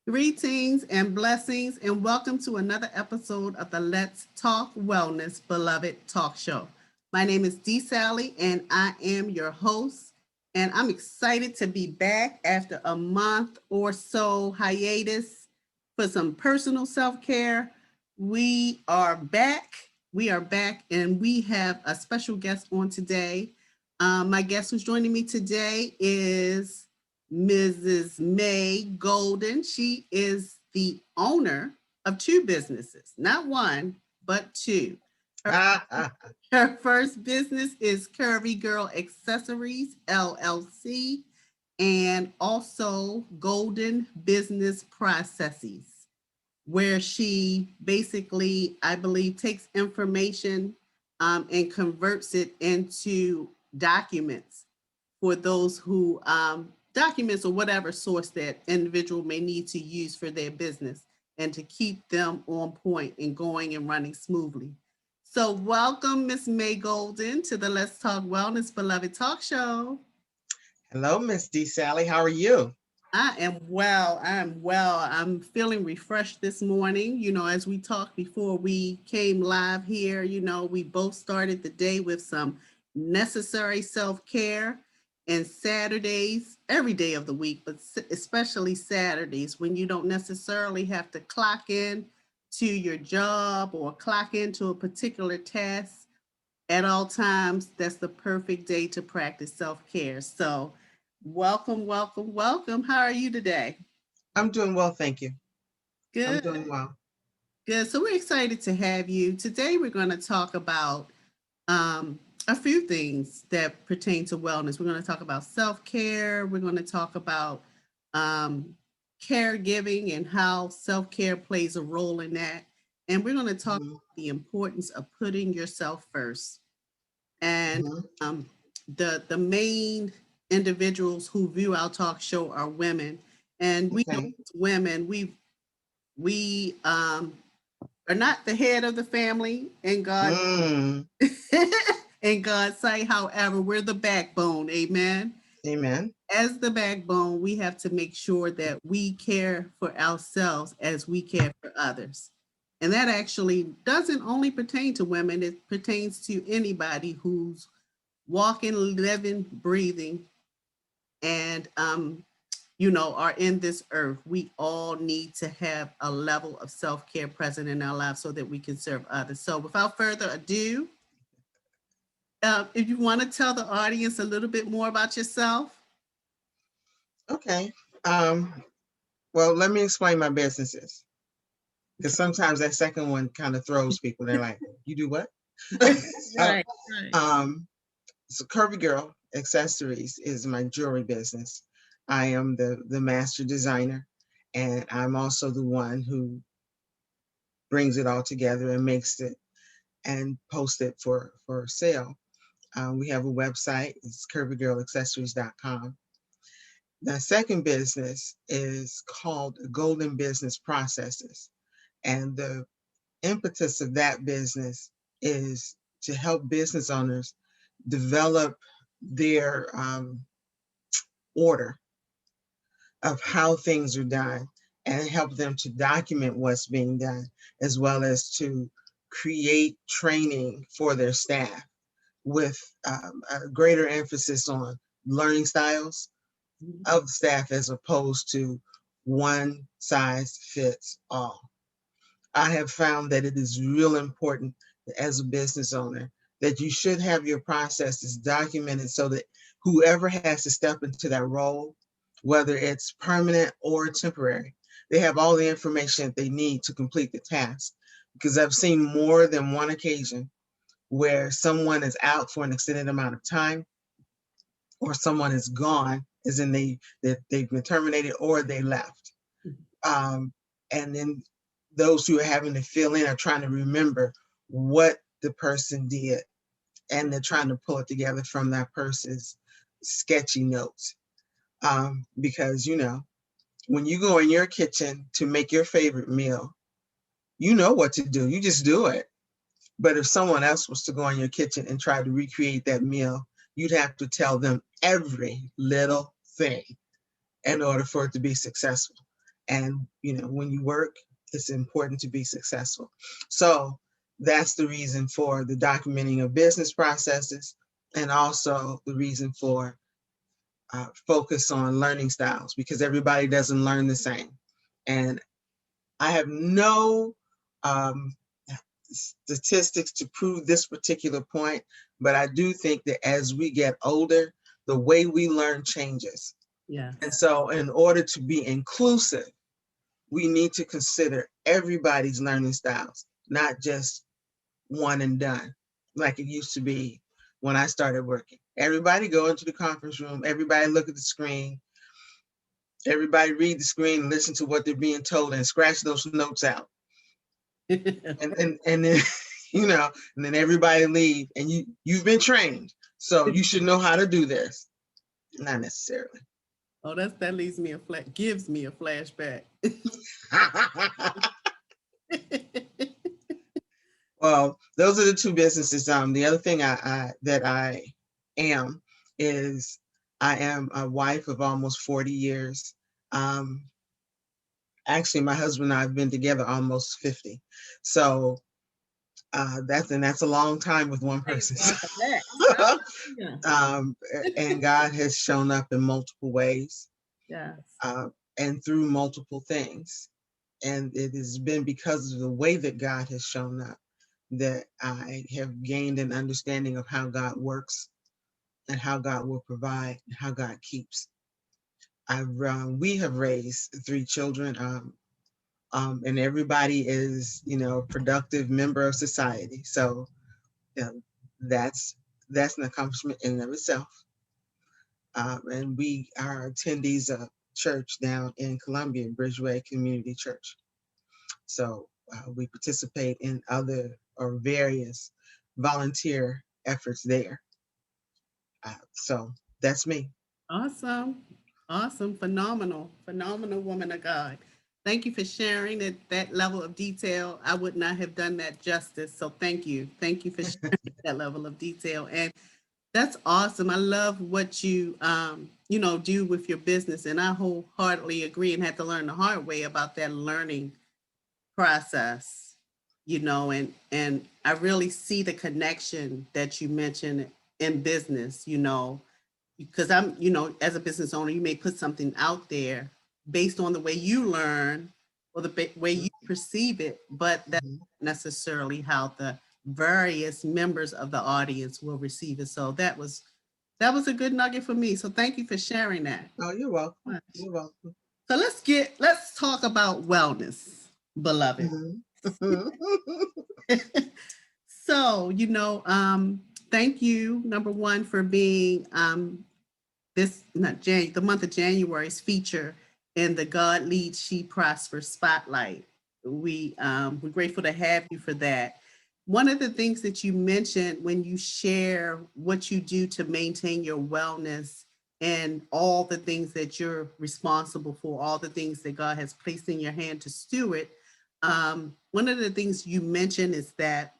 Greetings and blessings, and welcome to another episode of the Let's Talk Wellness Beloved Talk Show. My name is Salley, and I am your host. And I'm excited to be back after a month or so hiatus for some personal self care. We are back. We are back, and we have a special guest on today. My guest who's joining me today is Mrs. May Golden. She is the owner of two businesses, not one, but two. Her, her first business is Curvy Girl Accessories, LLC, and also Golden Business Processes, where she basically, I believe, takes information and converts it into documents for those who documents or whatever source that individual may need to use for their business and to keep them on point and going and running smoothly. So welcome, Miss May Golden, to the Let's Talk Wellness Beloved Talk Show. Hello, Miss D. Sally. How are you? I am well. I'm well. I'm feeling refreshed this morning. As we talked before we came live here, we both started the day with some necessary self care. And Saturdays, every day of the week, but especially Saturdays, when you don't necessarily have to clock in to your job or clock into a particular task at all times, that's the perfect day to practice self care. So, welcome, welcome, welcome. How are you today? I'm doing well, thank you. I'm Good, doing well. good. So, we're excited to have you. Today, we're going to talk about a few things that pertain to wellness. We're going to talk about self care. We're going to talk about um, caregiving and how self care plays a role in that. And we're going to talk Mhm, about the importance of putting yourself first. And mhm. um, the main individuals who view our talk show are women, and we know Okay. as women we are not the head of the family in God Mm, in God's sight. However, we're the backbone. Amen. amen. As the backbone, we have to make sure that we care for ourselves as we care for others. And that actually doesn't only pertain to women, it pertains to anybody who's walking, living, breathing, and are in this earth. We all need to have a level of self-care present in our lives so that we can serve others. So without further ado, if you want to tell the audience a little bit more about yourself. Okay. Um, well, let me explain my businesses because sometimes that second one kind of throws people. They're like, "You do what?" so, Right, right. um, so Curvy Girl Accessories is my jewelry business. I am the master designer, and I'm also the one who brings it all together and makes it and post it for sale. We have a website, it's curvygirlaccessories.com. The second business is called Golden Business Processes. And the impetus of that business is to help business owners develop their order of how things are done and help them to document what's being done, as well as to create training for their staff with a greater emphasis on learning styles of staff as opposed to one size fits all. I have found that it is real important as a business owner that you should have your processes documented so that whoever has to step into that role, whether it's permanent or temporary, they have all the information that they need to complete the task. Because I've seen more than one occasion where someone is out for an extended amount of time or someone is gone, as in they've been terminated or they left. Um, and then those who are having to fill in are trying to remember what the person did, and they're trying to pull it together from that person's sketchy notes. Because when you go in your kitchen to make your favorite meal, you know what to do. You just do it. But if someone else was to go in your kitchen and try to recreate that meal, you'd have to tell them every little thing in order for it to be successful. And, when you work, it's important to be successful. So that's the reason for the documenting of business processes, and also the reason for focus on learning styles, because everybody doesn't learn the same. And I have no um, statistics to prove this particular point, but I do think that as we get older, the way we learn changes. Yes. And so, in order to be inclusive, we need to consider everybody's learning styles, not just one and done, like it used to be when I started working. Everybody go into the conference room, everybody look at the screen, everybody read the screen and listen to what they're being told and scratch those notes out. And then and then everybody leave, and you've been trained, so you should know how to do this. Not necessarily. Oh, that leaves me gives me a flashback. Well, those are the two businesses. The other thing that I am is I am a wife of almost 40 years. Actually, my husband and I have been together almost 50. So that's a long time with one person. Yeah. And God has shown up in multiple ways, Yes. and through multiple things. And it has been because of the way that God has shown up that I have gained an understanding of how God works and how God will provide and how God keeps. We have raised 3 children, and everybody is, a productive member of society. So that's an accomplishment in and of itself. And we are attendees of church down in Columbia, Bridgeway Community Church. So we participate in other or various volunteer efforts there. So that's me. Awesome. Awesome. Phenomenal woman of God. Thank you for sharing that level of detail. I would not have done that justice. So thank you. Thank you for sharing that level of detail. And that's awesome. I love what you do with your business. And I wholeheartedly agree and had to learn the hard way about that learning process, and I really see the connection that you mentioned in business, because as a business owner, you may put something out there based on the way you learn or the way you perceive it, but that's Mhm. not necessarily how the various members of the audience will receive it. So that was a good nugget for me. So thank you for sharing that. Oh, you're welcome. You're welcome. So let's talk about wellness, beloved. Mhm. So, thank you, number one, for being this not the month of January's feature in the God Leads, She Prospers Spotlight. We're grateful to have you for that. One of the things that you mentioned when you share what you do to maintain your wellness and all the things that you're responsible for, all the things that God has placed in your hand to steward. One of the things you mentioned is that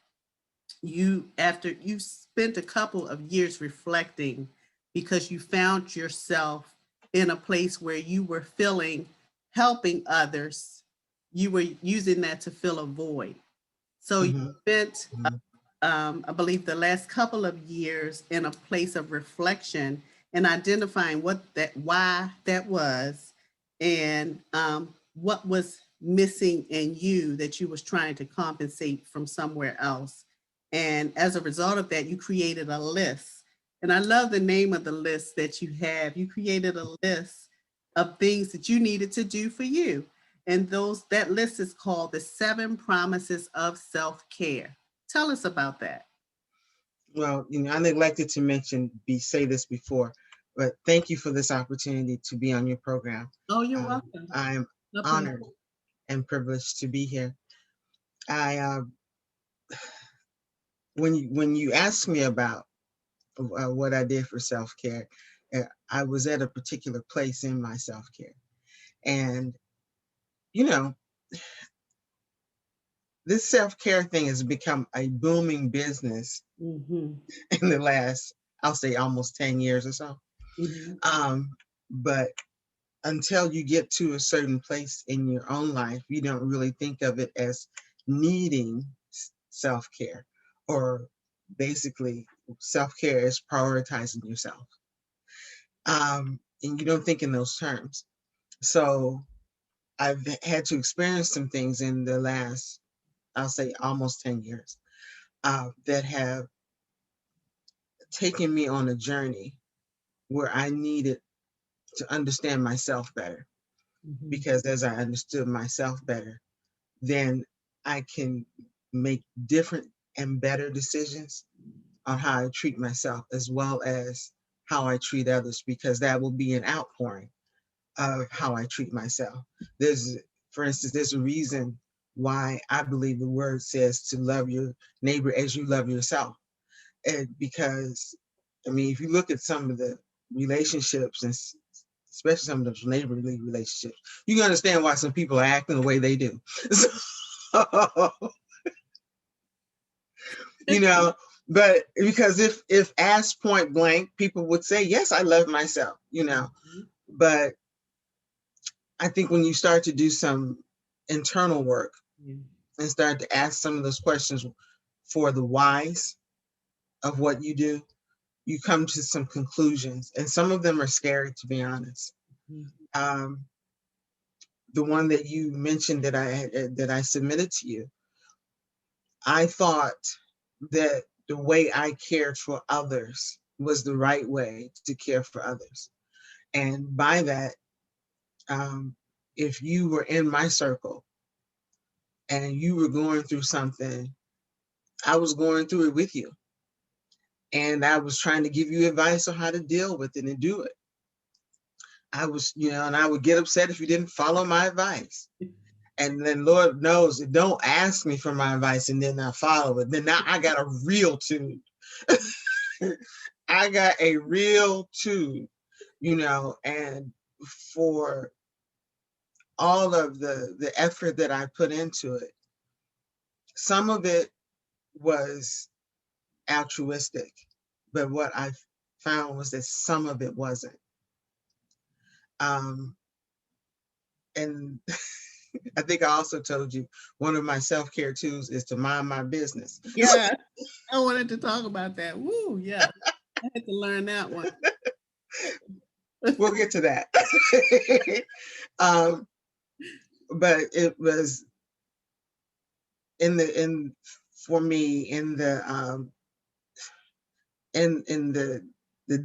after you spent a couple of years reflecting because you found yourself in a place where you were feeling helping others, you were using that to fill a void. So you Mhm. spent, Mhm. I believe, the last couple of years in a place of reflection and identifying why that was, and what was missing in you that you was trying to compensate from somewhere else. And as a result of that, you created a list. And I love the name of the list that you have. You created a list of things that you needed to do for you. And that list is called the 7 Promises of Self-Care. Tell us about that. Well, I neglected to say this before, but thank you for this opportunity to be on your program. Oh, you're welcome. I'm No problem. honored and privileged to be here. I when you asked me about what I did for self-care, I was at a particular place in my self-care, and you know this self-care thing has become a booming business Mhm. in the last, I'll say, almost 10 years or so. Mhm. But until you get to a certain place in your own life, you don't really think of it as needing self-care, or basically self-care is prioritizing yourself. And you don't think in those terms. So I've had to experience some things in the last, I'll say almost 10 years, that have taken me on a journey where I needed to understand myself better. Because as I understood myself better, then I can make different and better decisions on how I treat myself as well as how I treat others, because that will be an outpouring of how I treat myself. There's, for instance, there's a reason why I believe the word says to love your neighbor as you love yourself. And because, I mean, if you look at some of the relationships, and especially some of those neighborly relationships, you can understand why some people are acting the way they do. So, you know, but because if asked point blank, people would say, yes, I love myself, you know. But I think when you start to do some internal work and start to ask some of those questions for the whys of what you do, you come to some conclusions, and some of them are scary, to be honest. Um, the one that you mentioned that I submitted to you, I thought that the way I cared for others was the right way to care for others. And by that, if you were in my circle and you were going through something, I was going through it with you. And I was trying to give you advice on how to deal with it and do it. I was, and I would get upset if you didn't follow my advice. And then Lord knows, don't ask me for my advice and then I follow it. Then now I got a real tune. I got a real tune, and for all of the effort that I put into it, some of it was altruistic, but what I found was that some of it wasn't. Um, and I think I also told you one of my self-care tools is to mind my business. Yeah, I wanted to talk about that. Woo, yeah. I had to learn that one. We'll get to that. um, but it was in for me in the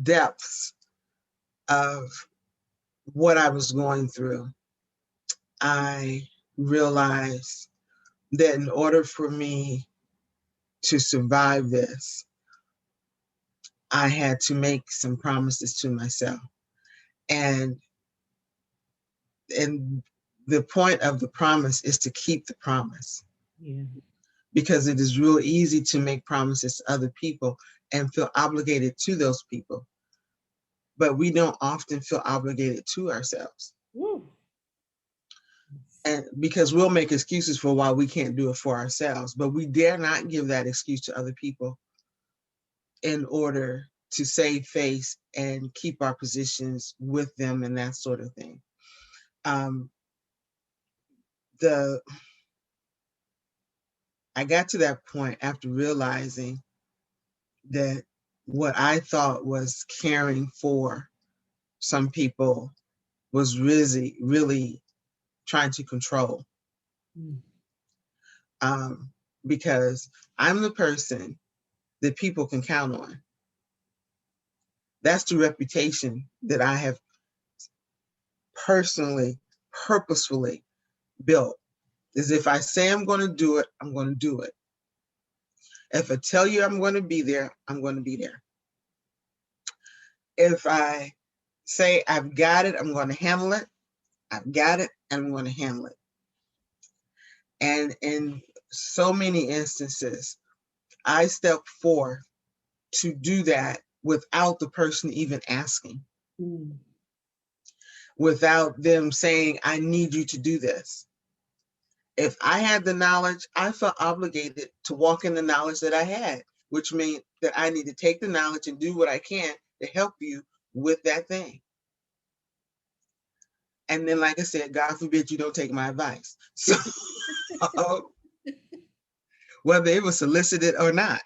depths of what I was going through. I realized that in order for me to survive this, I had to make some promises to myself. And and the point of the promise is to keep the promise. Yeah. Because it is real easy to make promises to other people and feel obligated to those people. But we don't often feel obligated to ourselves. Woo. And because we'll make excuses for why we can't do it for ourselves, but we dare not give that excuse to other people in order to save face and keep our positions with them and that sort of thing. Um, the I got to that point after realizing that what I thought was caring for some people was really trying to control. Mm. Because I'm the person that people can count on. That's the reputation that I have personally, purposefully built. Is if I say I'm going to do it, I'm going to do it. If I tell you I'm going to be there, I'm going to be there. If I say I've got it, I'm going to handle it. I've got it, and I'm going to handle it. And in so many instances, I step forth to do that without the person even asking, without them saying, I need you to do this. If I had the knowledge, I felt obligated to walk in the knowledge that I had, which means that I need to take the knowledge and do what I can to help you with that thing. And then, like I said, God forbid you don't take my advice. So whether it was solicited or not.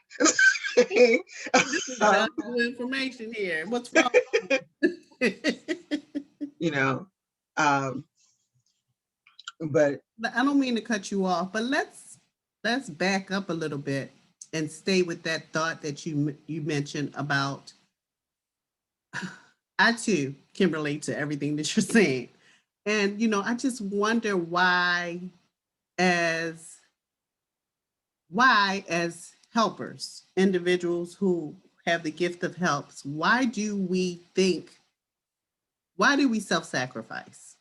This is valuable information here. What's wrong? you know, um, but I don't mean to cut you off, but let's back up a little bit and stay with that thought that you mentioned about. I too can relate to everything that you're saying, and I just wonder as as helpers, individuals who have the gift of helps, why do we self-sacrifice?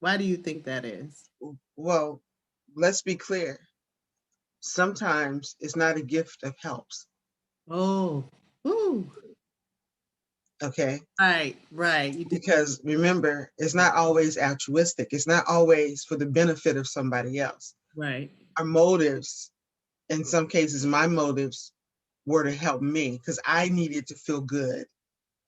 Why do you think that is? well, let's be clear. Sometimes it's not a gift of helps. Oh, ooh. Okay. Right. You did. Because remember, it's not always altruistic. It's not always for the benefit of somebody else. Right. Our motives, in some cases, my motives were to help me because I needed to feel good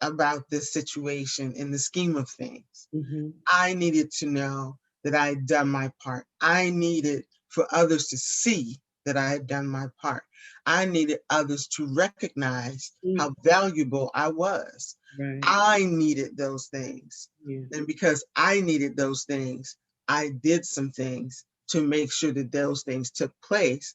about this situation in the scheme of things. Mm-hmm. I needed to know that I had done my part. I needed for others to see that I had done my part. I needed others to recognize how valuable I was. Right. I needed those things. Yeah. And because I needed those things, I did some things to make sure that those things took place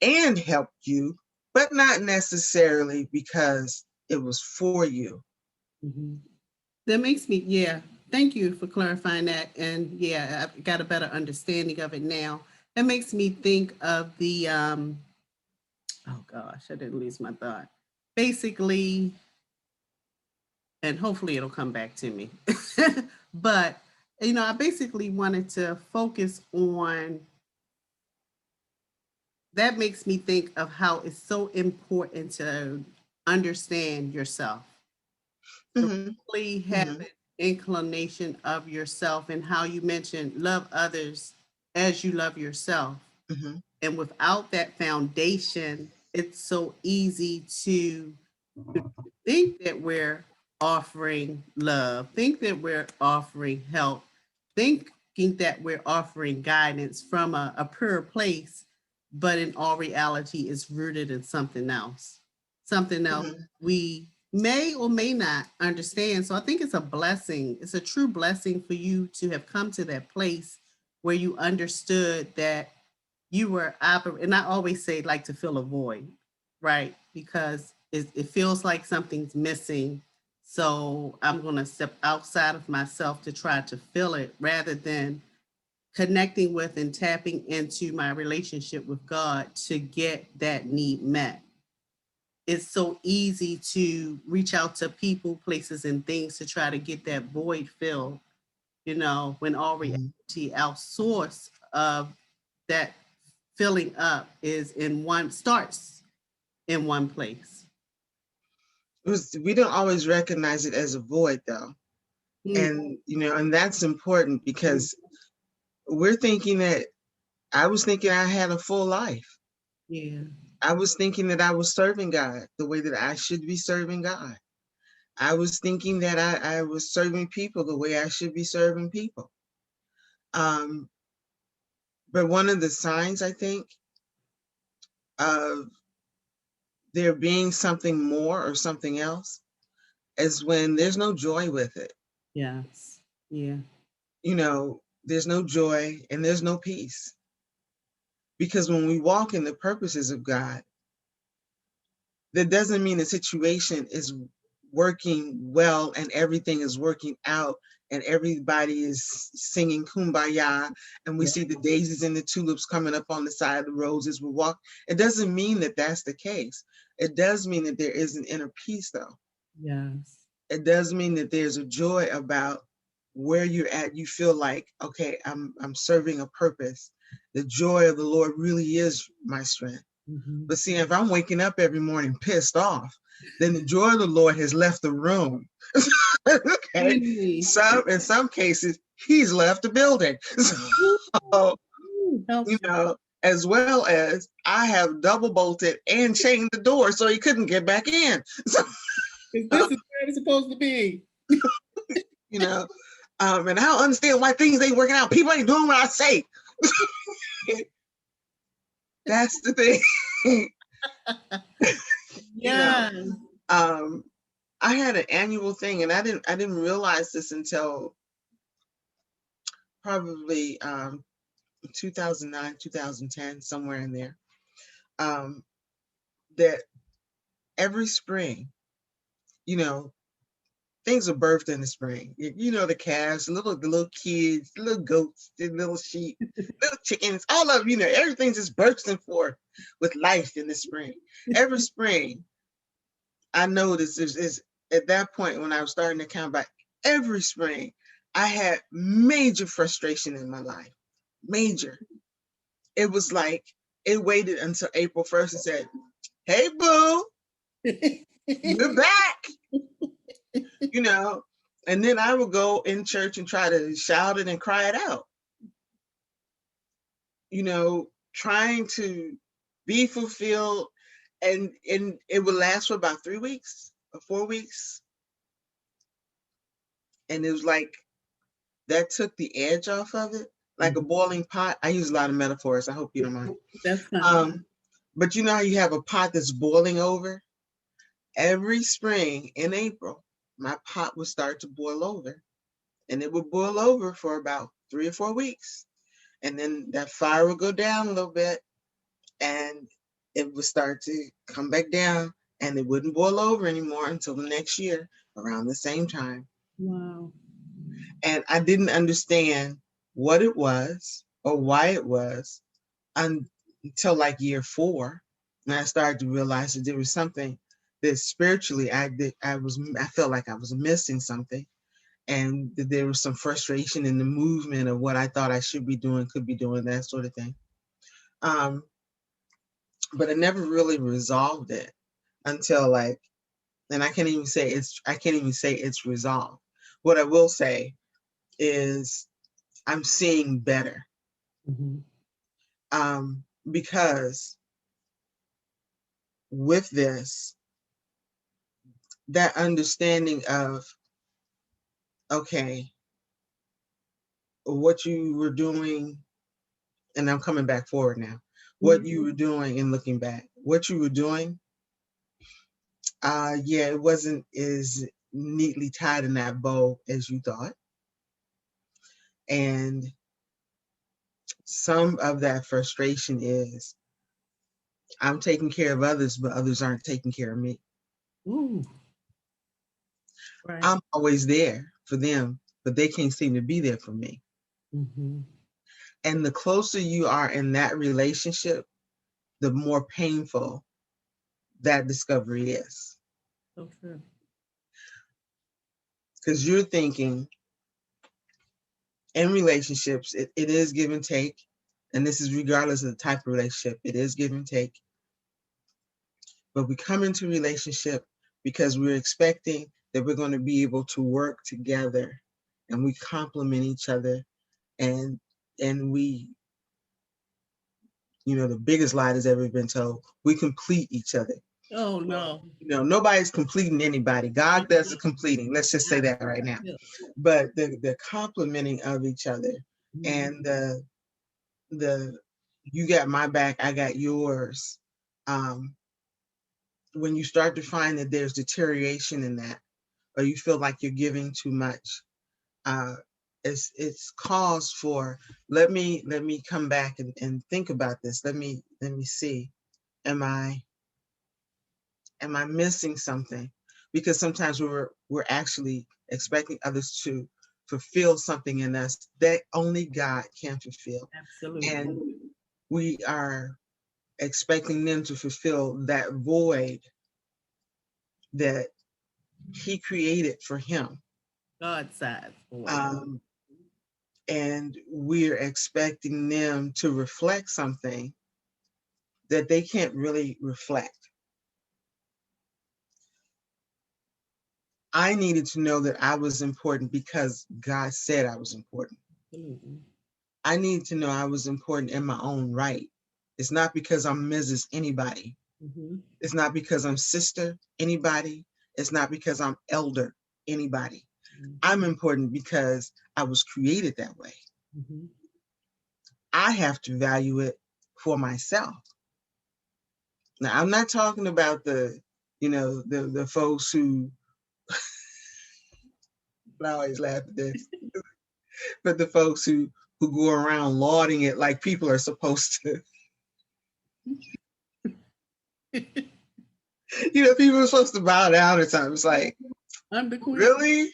and helped you, but not necessarily because it was for you. Mm-hmm. That makes me, yeah. Thank you for clarifying that. And yeah, I've got a better understanding of it now. That makes me think of the, oh gosh, I didn't lose my thought. Basically, and hopefully it'll come back to me. But, I basically wanted to focus on that makes me think of how it's so important to understand yourself, to Mm-hmm. really have Mm-hmm. an inclination of yourself, and how you mentioned love others as you love yourself. Mm-hmm. And without that foundation, it's so easy to think that we're offering love, think that we're offering help, thinking that we're offering guidance from a pure place, but in all reality, it's rooted in something else Mm-hmm. we may or may not understand. So I think it's a blessing. It's a true blessing for you to have come to that place where you understood that you were operating. And I always say, like, to fill a void, right? Because it feels like something's missing. So I'm going to step outside of myself to try to fill it rather than connecting with and tapping into my relationship with God to get that need met. It's so easy to reach out to people, places, and things to try to get that void filled, when all reality, our source of that filling up starts in one place. We don't always recognize it as a void though. Mm, And that's important because we're thinking that I was thinking I had a full life. yeah, I was thinking that I was serving God the way that I should be serving God. I was thinking that I was serving people the way I should be serving people. Um, but one of the signs I think of there being something more or something else is when there's no joy with it. yes, yeah, There's no joy and there's no peace. Because when we walk in the purposes of God, that doesn't mean the situation is working well and everything is working out and everybody is singing kumbaya and we yeah, see the daisies and the tulips coming up on the side of the roads as we walk. It doesn't mean that that's the case. It does mean that there is an inner peace though. yes, It does mean that there's a joy about where you're at. You feel like, okay, I'm serving a purpose. The joy of the Lord really is my strength. mm-hmm. But see, if I'm waking up every morning pissed off, then the joy of the Lord has left the room. Okay. Really? In some cases, he's left the building. So, Helps. as well as I have double bolted and chained the door so he couldn't get back in. So, Because this is where it's supposed to be. you know, And I don't understand why things ain't working out. People ain't doing what I say. That's the thing. You know, Yes. I had an annual thing, and I didn't realize this until probably 2009, 2010, somewhere in there. That every spring, you know, things are birthed in the spring. You know, the calves, the little kids, the little goats, the little sheep, little chickens, all of, you know, everything's just bursting forth with life in the spring. Every spring, I noticed is at that point when I was starting to count back, every spring, I had major frustration in my life. Major. It was like it waited until April 1st and said, "Hey boo, you're back." You know, and then I would go in church and try to shout it and cry it out, you know, trying to be fulfilled. And it would last for about 3 weeks or 4 weeks. And it was like that took the edge off of it, like a boiling pot. I use a lot of metaphors. I hope you don't mind. That's fine. But you know how you have a pot that's boiling over? Every spring in April, my pot would start to boil over. And it would boil over for about 3 or 4 weeks. And then that fire would go down a little bit and it would start to come back down and it wouldn't boil over anymore until the next year around the same time. Wow. And I didn't understand what it was or why it was until like year 4. And I started to realize that there was something that spiritually I felt like I was missing something. And that there was some frustration in the movement of what I thought I should be doing, could be doing, that sort of thing. But I never really resolved it until like, and I can't even say it's resolved. What I will say is I'm seeing better. Because with this, that understanding of, okay, what you were doing, and I'm coming back forward now, what you were doing and looking back, what you were doing, yeah, it wasn't as neatly tied in that bow as you thought. And some of that frustration is I'm taking care of others, but others aren't taking care of me. Ooh. Right. I'm always there for them, but they can't seem to be there for me. And the closer you are in that relationship, the more painful that discovery is. So true. Because you're thinking in relationships, it is give and take. And this is regardless of the type of relationship, it is give and take. But we come into relationship because we're expecting that we're going to be able to work together and we complement each other and we, you know, the biggest lie that's ever been told, we complete each other. Oh no. You know, nobody's completing anybody. God does the completing. Let's just say that right now. But the complementing of each other and the you got my back, I got yours. When you start to find that there's deterioration in that, or you feel like you're giving too much, it's cause for let me come back and think about this. Let me see. Am I missing something? Because sometimes we're actually expecting others to fulfill something in us that only God can fulfill. Absolutely. And we are expecting them to fulfill that void that He created for Him. God size. And we're expecting them to reflect something that they can't really reflect. I needed to know that I was important because God said I was important. I needed to know I was important in my own right. It's not because I'm Mrs. Anybody. It's not because I'm sister anybody. It's not because I'm elder anybody. I'm important because I was created that way. Mhm. I have to value it for myself. Now, I'm not talking about the folks who, I always laugh at this, but the folks who go around lauding it like people are supposed to. People are supposed to bow down or something. It's like, I'm the queen. really?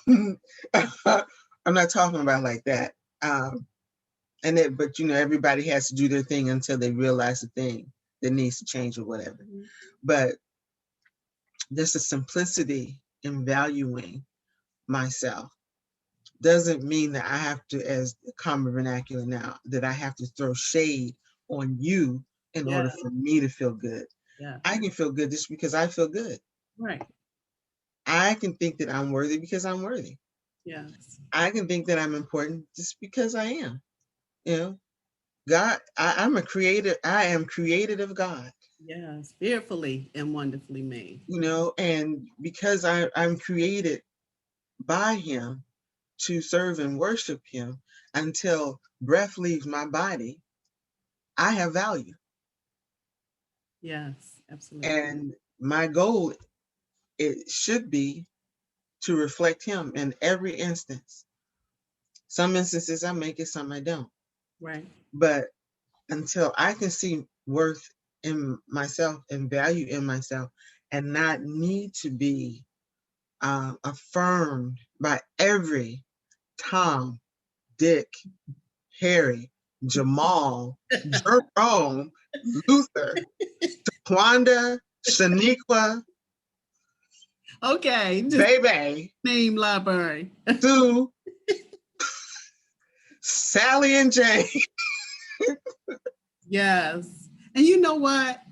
I'm not talking about like that. But everybody has to do their thing until they realize the thing that needs to change or whatever. But there's a simplicity in valuing myself. Doesn't mean that I have to, as common vernacular now, that I have to throw shade on you in Yeah. order for me to feel good. Yeah. I can feel good just because I feel good. Right. I can think that I'm worthy because I'm worthy. Yes. I can think that I'm important just because I am. You know, God, I'm a creator. I am created of God. Yes. Fearfully and wonderfully made. And because I'm created by Him to serve and worship Him until breath leaves my body, I have value. Yes. Absolutely. And my goal, it should be to reflect Him in every instance. Some instances I make it, some I don't. Right. But until I can see worth in myself and value in myself and not need to be affirmed by every Tom, Dick, Harry, Jamal, Jerome, Luther, Quanda, Shaniqua, Okay. Just Bebe, name library. Sue, Sally, and Jane. Yes. And you know what?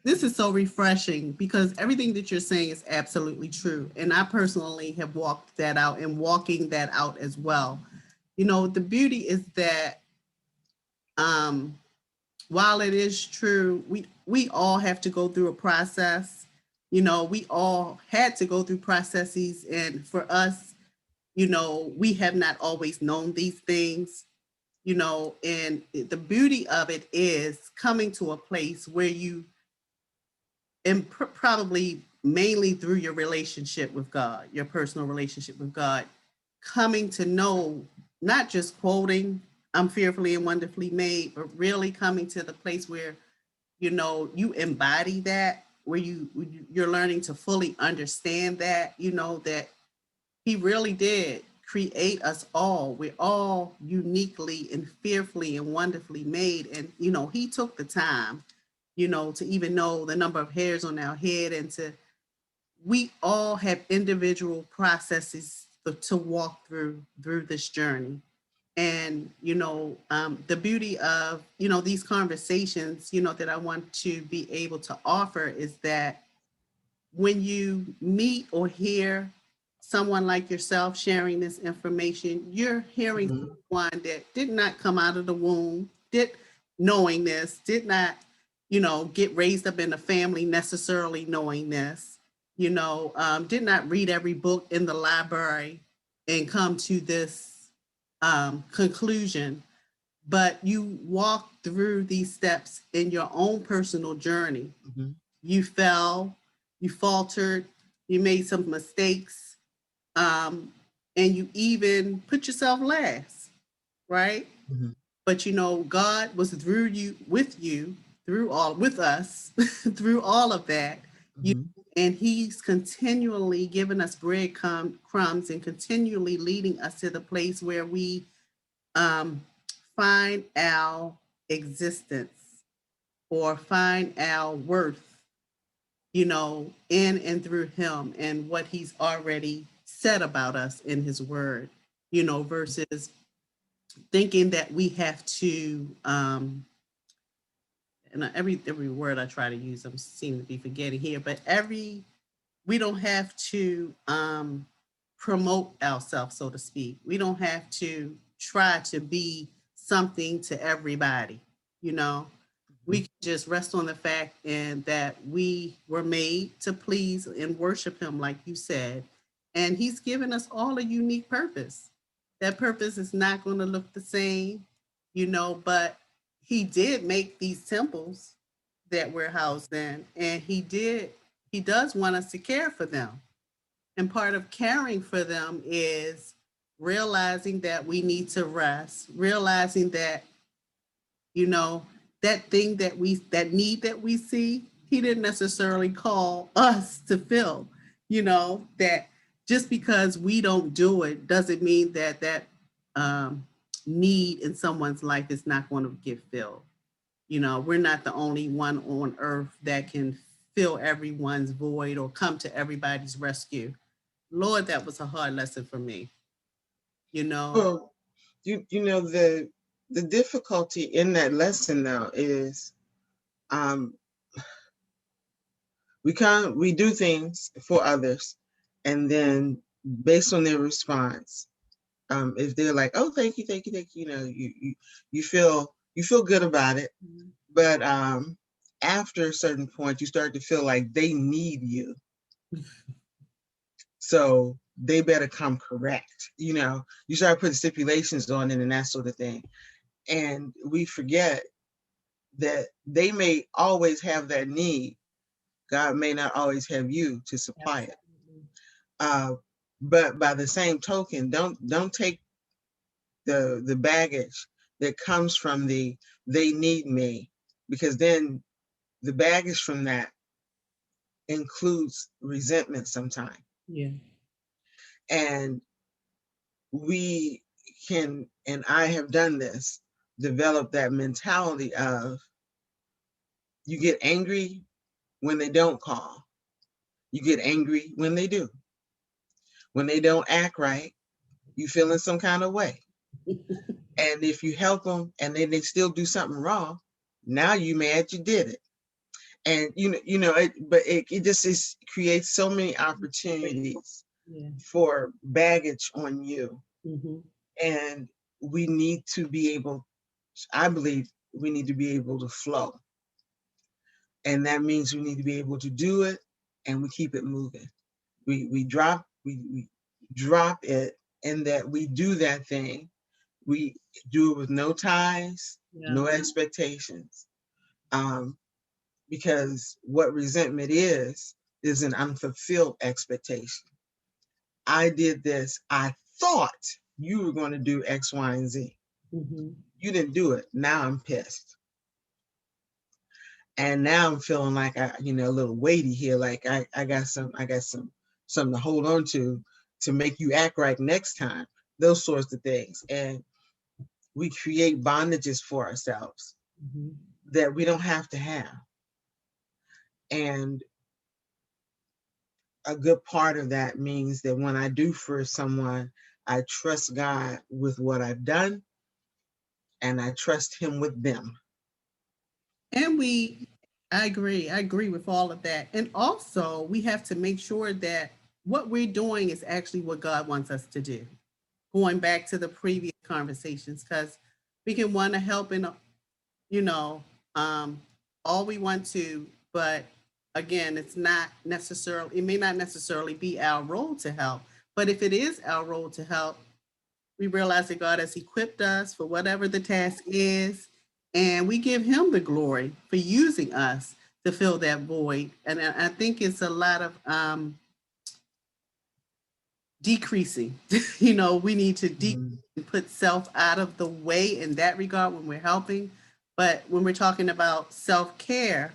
This is so refreshing because everything that you're saying is absolutely true. And I personally have walked that out and walking that out as well. The beauty is that um, while it is true, we all have to go through a process. We all had to go through processes. And for us, we have not always known these things, and the beauty of it is coming to a place where you and probably mainly through your relationship with God, your personal relationship with God, coming to know, not just quoting, I'm fearfully and wonderfully made, but really coming to the place where, you embody that, where you're learning to fully understand that, that He really did create us all. We're all uniquely and fearfully and wonderfully made. And, He took the time, to even know the number of hairs on our head and we all have individual processes to walk through this journey. And, the beauty of, these conversations, that I want to be able to offer is that when you meet or hear someone like yourself sharing this information, you're hearing Mhm. someone that did not come out of the womb, knowing this, did not, get raised up in a family necessarily knowing this, did not read every book in the library and come to this conclusion, but you walk through these steps in your own personal journey. Mhm. You fell, you faltered, you made some mistakes, um, and you even put yourself last, right? Mhm. But God was through you, through all with us, through all of that. You Mhm. and He's continually giving us crumbs and continually leading us to the place where we um, find our existence or find our worth, in and through Him and what He's already said about us in His Word, versus thinking that we have to, and every word I try to use, I'm seem to be forgetting here, but we don't have to promote ourselves, so to speak. We don't have to try to be something to everybody, you know. we can just rest on the fact and that we were made to please and worship him, like you said. And he's given us all a unique purpose. That purpose is not going to look the same, but he did make these temples that we're housed in, and he does want us to care for them. And part of caring for them is realizing that we need to rest, realizing that, you know, that thing that need that we see, he didn't necessarily call us to fill, that just because we don't do it doesn't mean that um, need in someone's life is not going to get filled. We're not the only one on earth that can fill everyone's void or come to everybody's rescue. Lord, that was a hard lesson for me, you know. Well, you know the difficulty in that lesson now is um, we do things for others, and then based on their response, if they're like, oh, thank you, thank you, thank you, you feel good about it. But after a certain point, you start to feel like they need you, so they better come correct. You start putting stipulations on it and that sort of thing, and we forget that they may always have that need. God may not always have you to supply it. Absolutely. Uh, but by the same token, don't take the baggage that comes from they need me, because then the baggage from that includes resentment sometimes. Yeah. And we can, and I have done this, develop that mentality of you get angry when they don't call. You get angry when they do. When they don't act right, you feel in some kind of way. And if you help them and then they still do something wrong, now you mad you did it. And it just creates so many opportunities Yeah. for baggage on you. Hmm. And we need to be able, I believe we need to be able to flow. And that means we need to be able to do it, and we keep it moving. We drop it, and that we do that thing. We do it with no ties, Yeah. no expectations. Um, because what resentment is an unfulfilled expectation. I did this. I thought you were going to do X, Y, and Z. Hmm. You didn't do it. Now I'm pissed. And now I'm feeling like a little weighty here. Like I got something to hold on to make you act right next time. Those sorts of things. And we create bondages for ourselves Hmm. that we don't have to have. And a good part of that means that when I do for someone, I trust God with what I've done, and I trust him with them. And I agree with all of that. And also, we have to make sure that what we're doing is actually what God wants us to do. Going back to the previous conversations, because we can want to help in, you know, um, all we want to, but again, it may not necessarily be our role to help. But if it is our role to help, we realize that God has equipped us for whatever the task is, and we give Him the glory for using us to fill that void. And I think it's a lot of decreasing. We need to Mhm. put self out of the way in that regard when we're helping. But when we're talking about self care,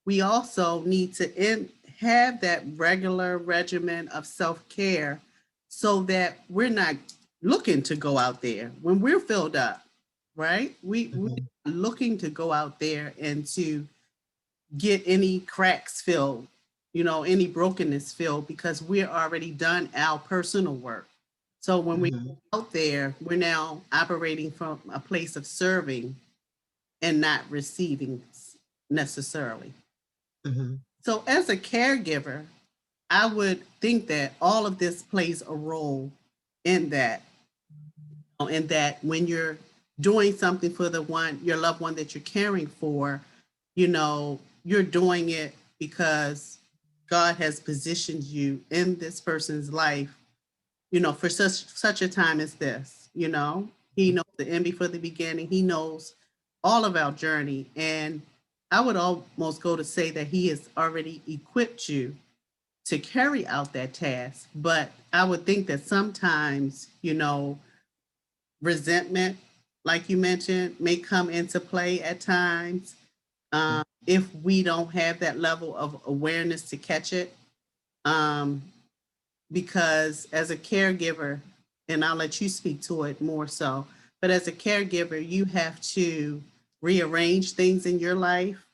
we also need to have that regular regimen of self care so that we're not looking to go out there when we're filled up, right? We're Mhm. looking to go out there and to get any cracks filled, any brokenness filled, because we're already done our personal work. So when we Mhm. go out there, we're now operating from a place of serving and not receiving necessarily. Mhm. So as a caregiver, I would think that all of this plays a role in that, and that when you're doing something for your loved one that you're caring for, you're doing it because God has positioned you in this person's life, for such a time as this. He knows the end before the beginning. He knows all of our journey. And I would almost go to say that he has already equipped you to carry out that task. But I would think that sometimes, resentment, like you mentioned, may come into play at times, if we don't have that level of awareness to catch it. Um, because as a caregiver, and I'll let you speak to it more so, but as a caregiver, you have to rearrange things in your life.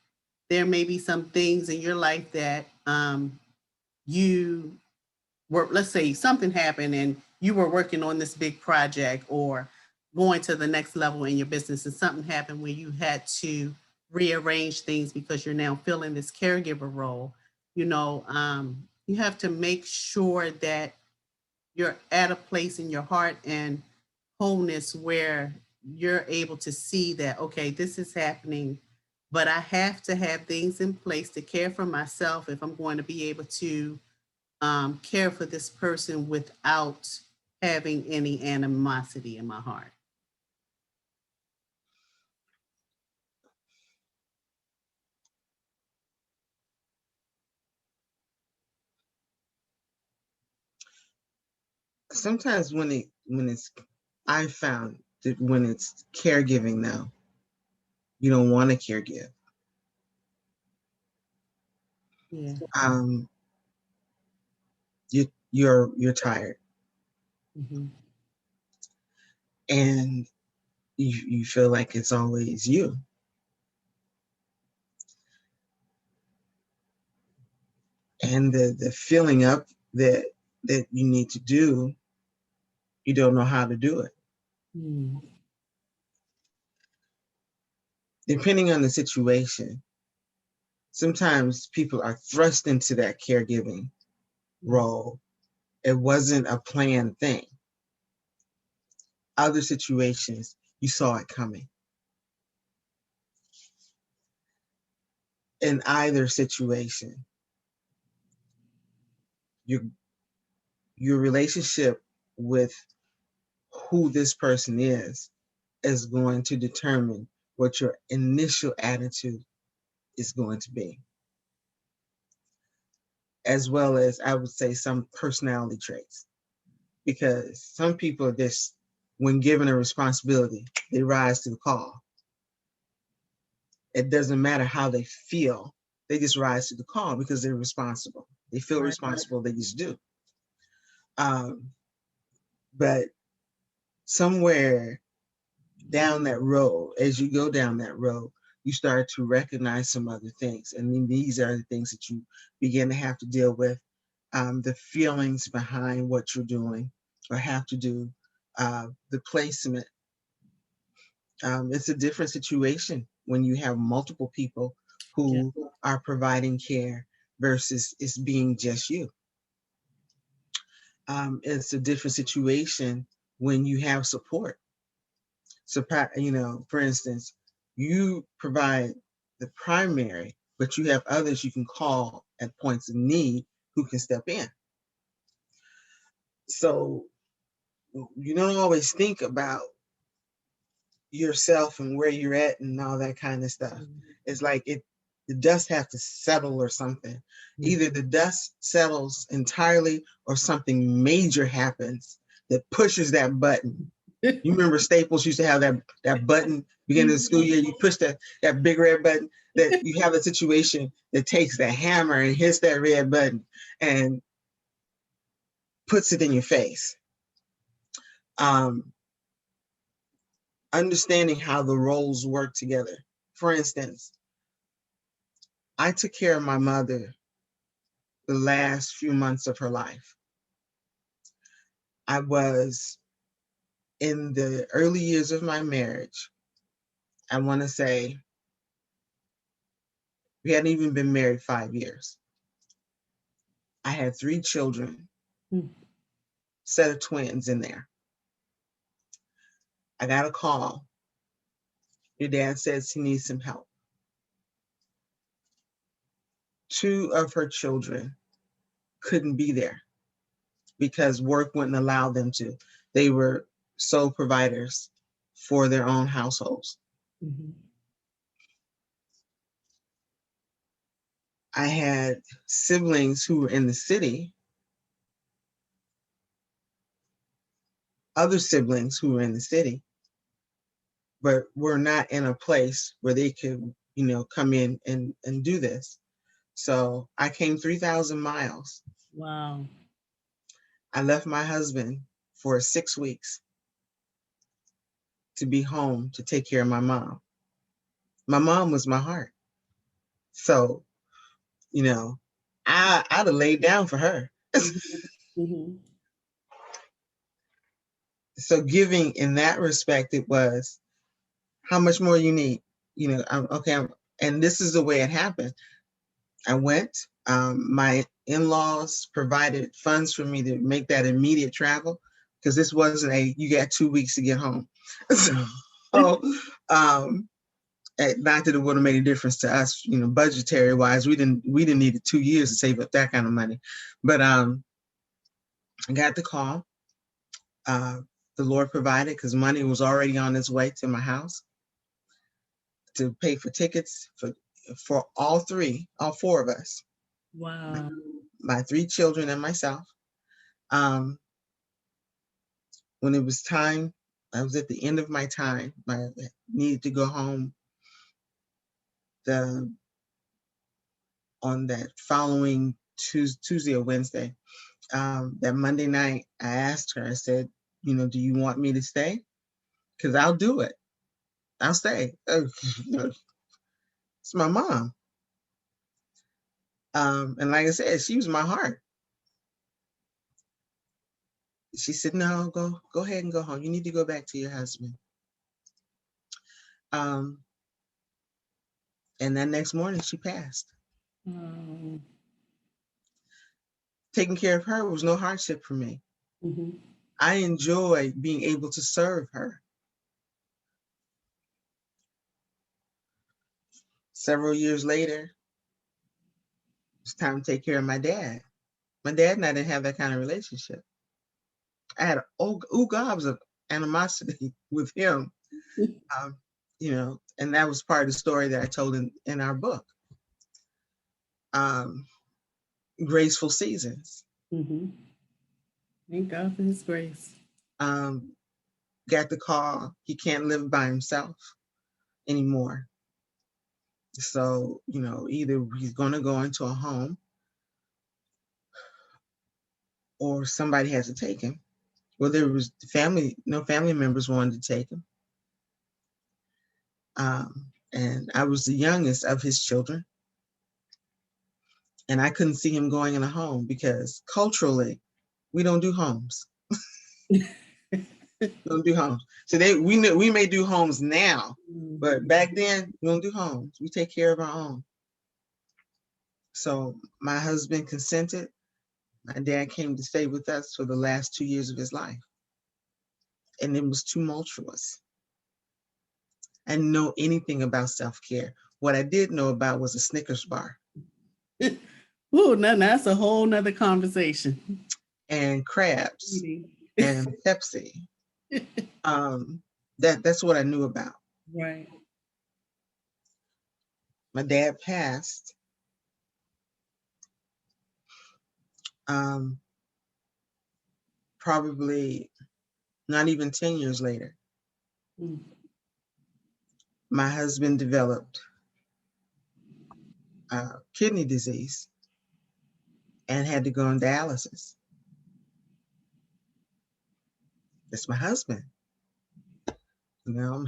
There may be some things in your life that you were, let's say something happened and you were working on this big project or going to the next level in your business, and something happened where you had to rearrange things because you're now filling this caregiver role. You have to make sure that you're at a place in your heart and wholeness where you're able to see that, okay, this is happening, but I have to have things in place to care for myself if I'm going to be able to care for this person without having any animosity in my heart. Sometimes when it's I found that when it's caregiving now, you don't want to caregive. Yeah. Um, you're tired Mm-hmm. and you feel like it's always you. And the filling up that you need to do, you don't know how to do it. Mm. Depending on the situation, sometimes people are thrust into that caregiving role. It wasn't a planned thing. Other situations, you saw it coming. In either situation, your your relationship with who this person is going to determine what your initial attitude is going to be, as well as I would say some personality traits. Because some people are just, when given a responsibility, they rise to the call. It doesn't matter how they feel, they just rise to the call because they're responsible. They feel Right. responsible, they just do. Um, but somewhere down that road, as you go down that road, you start to recognize some other things. And then these are the things that you begin to have to deal with, the feelings behind what you're doing or have to do, the placement. It's a different situation when you have multiple people Yeah. who are providing care versus it's being just you. It's a different situation when you have support. So, for instance, you provide the primary, but you have others you can call at points of need who can step in. So you don't always think about yourself and where you're at and all that kind of stuff. It's like the dust have to settle or something. Either the dust settles entirely or something major happens that pushes that button. You remember Staples used to have that button beginning of the school year. You push that big red button. That you have a situation that takes the hammer and hits that red button and puts it in your face. Um, Understanding how the roles work together. For instance, I took care of my mother the last few months of her life. I was in the early years of my marriage. I want to say we hadn't even been married 5 years. I had 3 children, Mm. set of twins in there. I got a call. Your dad says he needs some help. two of her children couldn't be there because work wouldn't allow them to. They were sole providers for their own households. Mm-hmm. I had siblings who were in the city, other siblings who were in the city, but were not in a place where they could, come in and do this. So I came 3,000 miles. Wow. I left my husband for 6 weeks to be home to take care of my mom. My mom was my heart. So, I'd have laid down for her. Mm-hmm. So giving in that respect, it was how much more you need. And this is the way it happened. I went. My in-laws provided funds for me to make that immediate travel because this wasn't you got 2 weeks to get home. So, not that it would have made a difference to us, budgetary wise. We didn't need 2 years to save up that kind of money. But I got the call. The Lord provided because money was already on its way to my house to pay for tickets for all four of us. Wow. My 3 children and myself. Um, when it was time, I was at the end of my time. I needed to go home. On that following Tuesday or Wednesday, that Monday night, I asked her. I said, do you want me to stay? Because I'll do it. I'll stay. It's my mom. And like I said, she was my heart. She said, no, go ahead and go home. You need to go back to your husband. And that next morning she passed. Mm-hmm. Taking care of her was no hardship for me. I enjoyed being able to serve her. Several years later, it's time to take care of my dad. My dad and I didn't have that kind of relationship. I had gobs of animosity with him, and that was part of the story that I told in our book, Graceful Seasons. Mm-hmm. Thank God for His grace. Got the call. He can't live by himself anymore. So, either he's going to go into a home or somebody has to take him. Well, there was no family members wanted to take him. And I was the youngest of his children. And I couldn't see him going in a home because culturally, we don't do homes. Don't do homes. So we may do homes now, but back then we don't do homes. We take care of our own. So my husband consented. My dad came to stay with us for the last 2 years of his life. And it was tumultuous. I didn't know anything about self-care. What I did know about was a Snickers bar. Ooh, now that's a whole nother conversation. And crabs and Pepsi. That's what I knew about. Right. My dad passed. Probably not even 10 years later. My husband developed kidney disease and had to go on dialysis. That's my husband.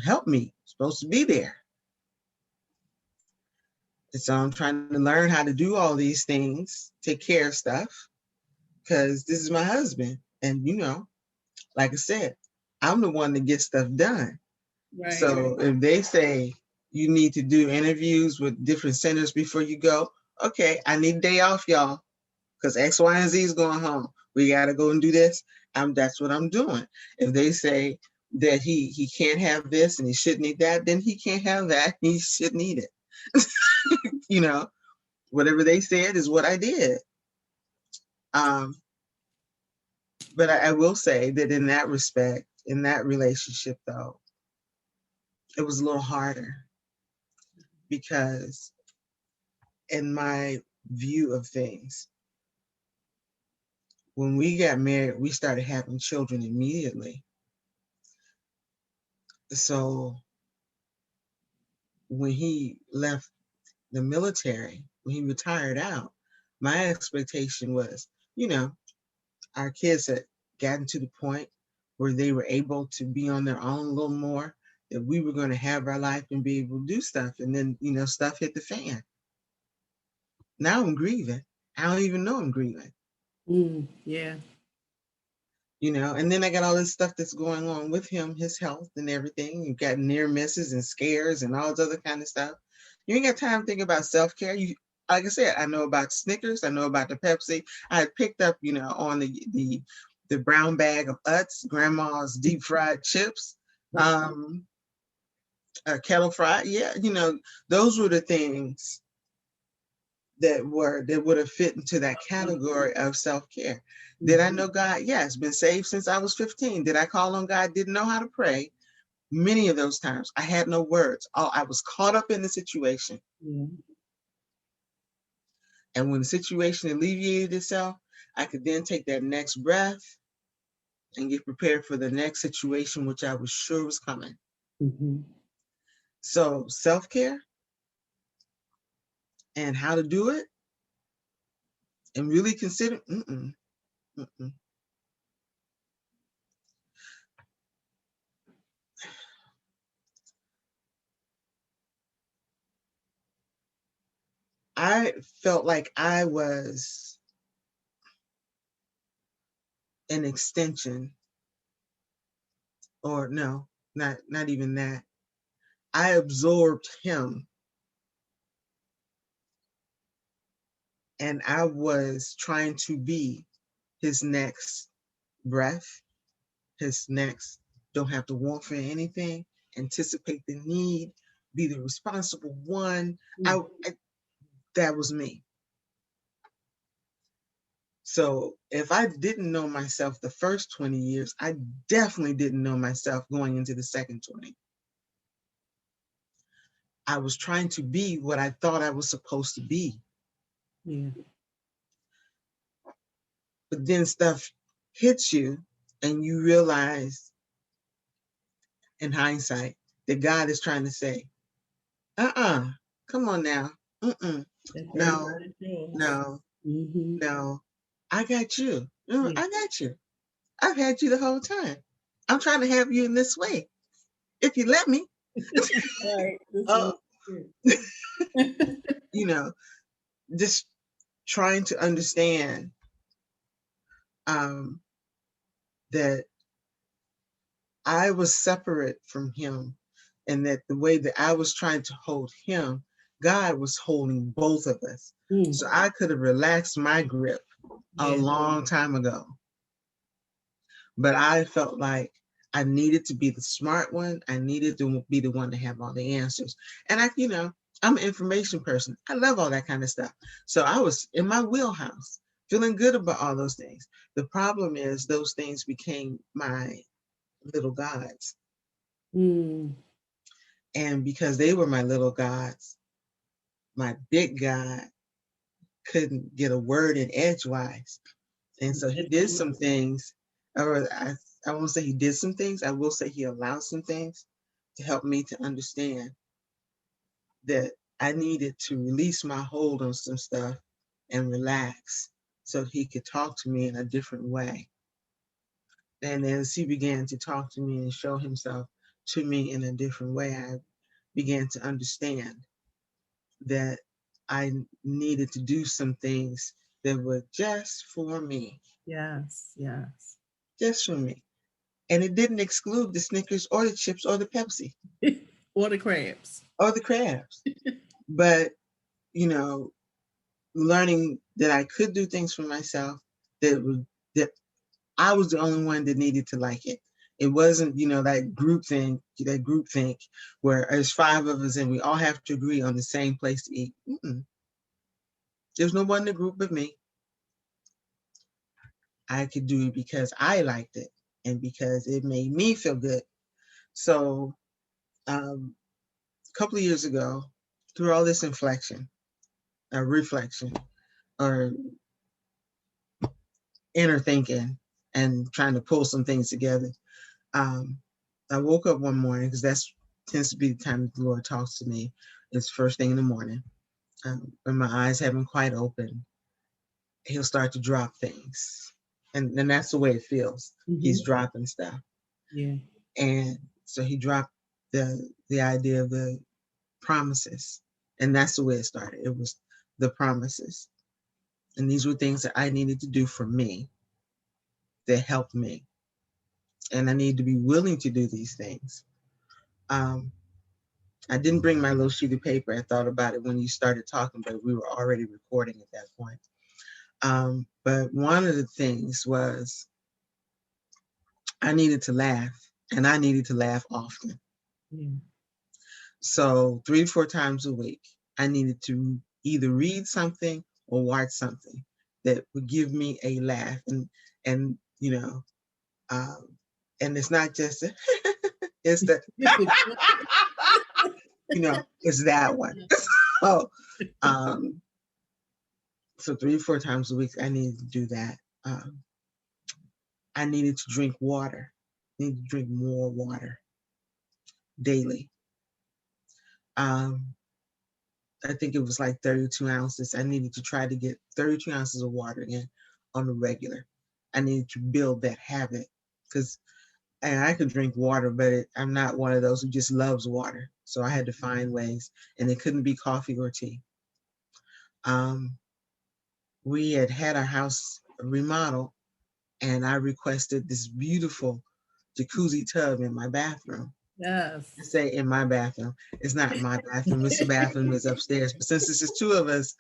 Help me. I'm supposed to be there. And so I'm trying to learn how to do all these things, take care of stuff, because this is my husband. And, like I said, I'm the one that gets stuff done. Right. So if they say you need to do interviews with different centers before you go, okay, I need a day off, y'all, because X, Y, and Z is going home. We got to go and do this. That's what I'm doing. If they say that he can't have this and he shouldn't eat that, then he can't have that. He shouldn't eat it. whatever they said is what I did. Um, but I will say that in that respect, in that relationship though, it was a little harder because in my view of things, when we got married, we started having children immediately. So when he left the military, when he retired out, my expectation was, you know, our kids had gotten to the point where they were able to be on their own a little more, that we were going to have our life and be able to do stuff. And then, stuff hit the fan. Now I'm grieving. I don't even know I'm grieving. Yeah. And then I got all this stuff that's going on with him, his health and everything. You've got near misses and scares and all this other kind of stuff. You ain't got time to think about self-care. Like I said, I know about Snickers, I know about the Pepsi. I had picked up, on the brown bag of Utz, grandma's deep fried chips, kettle fried. Yeah, those were the things that would have fit into that category of self-care. Did I know God? Yes. Been saved since I was 15. Did I call on God? Didn't know how to pray. Many of those times I had no words. I was caught up in the situation. Yeah. And when the situation alleviated itself, I could then take that next breath and get prepared for the next situation, which I was sure was coming. Mm-hmm. So self-care and how to do it and really consider, I felt like I was an extension, or no, not even that. I absorbed him, and I was trying to be his next breath, his next don't have to want for anything, anticipate the need, be the responsible one. I that was me. So if I didn't know myself the first 20 years, I definitely didn't know myself going into the second 20. I was trying to be what I thought I was supposed to be. Yeah. But then stuff hits you and you realize in hindsight that God is trying to say, come on now. No, no, no. I got you. I got you. I've had you the whole time. I'm trying to have you in this way. If you let me. Right. Oh, just trying to understand that I was separate from him, and that the way that I was trying to hold him, God was holding both of us. So I could have relaxed my grip a long time ago. But I felt like I needed to be the smart one. I needed to be the one to have all the answers. And I'm an information person. I love all that kind of stuff. So I was in my wheelhouse, feeling good about all those things. The problem is those things became my little gods. And because they were my little gods, my big God couldn't get a word in edgewise. And so he did some things, or I won't say he did some things, I will say he allowed some things to help me to understand that I needed to release my hold on some stuff and relax so he could talk to me in a different way. And as he began to talk to me and show himself to me in a different way, I began to understand that I needed to do some things that were just for me. Yes, yes. Just for me. And it didn't exclude the Snickers or the chips or the Pepsi. Or the crabs. Or the crabs. But, learning that I could do things for myself, that I was the only one that needed to like it. It wasn't, that group think where there's 5 of us and we all have to agree on the same place to eat. There's no one in the group but me. I could do it because I liked it and because it made me feel good. So a couple of years ago, through all this reflection, or inner thinking and trying to pull some things together, um, I woke up one morning because that's tends to be the time that the Lord talks to me. It's first thing in the morning. When my eyes haven't quite opened, He'll start to drop things. And that's the way it feels. He's dropping stuff. Yeah. And so he dropped the idea of the promises. And that's the way it started. It was the promises. And these were things that I needed to do for me that helped me. And I needed to be willing to do these things. Um, I didn't bring my little sheet of paper. I thought about it when you started talking, but we were already recording at that point. But one of the things was I needed to laugh, and I needed to laugh often. Yeah. So 3 to 4 times a week, I needed to either read something or watch something that would give me a laugh, and um, and it's not just it's the it's that one. So um, so 3 to 4 times a week, I needed to do that. Um, I needed to drink water. I needed to drink more water daily. Um, I think it was like 32 ounces. I needed to try to get 32 ounces of water in on the regular. I needed to build that habit because I could drink water, but I'm not one of those who just loves water. So I had to find ways, and it couldn't be coffee or tea. Um, we had our house remodeled, and I requested this beautiful jacuzzi tub in my bathroom. Yes. I say in my bathroom. It's not my bathroom. It's the bathroom that's upstairs. But since this is two of us,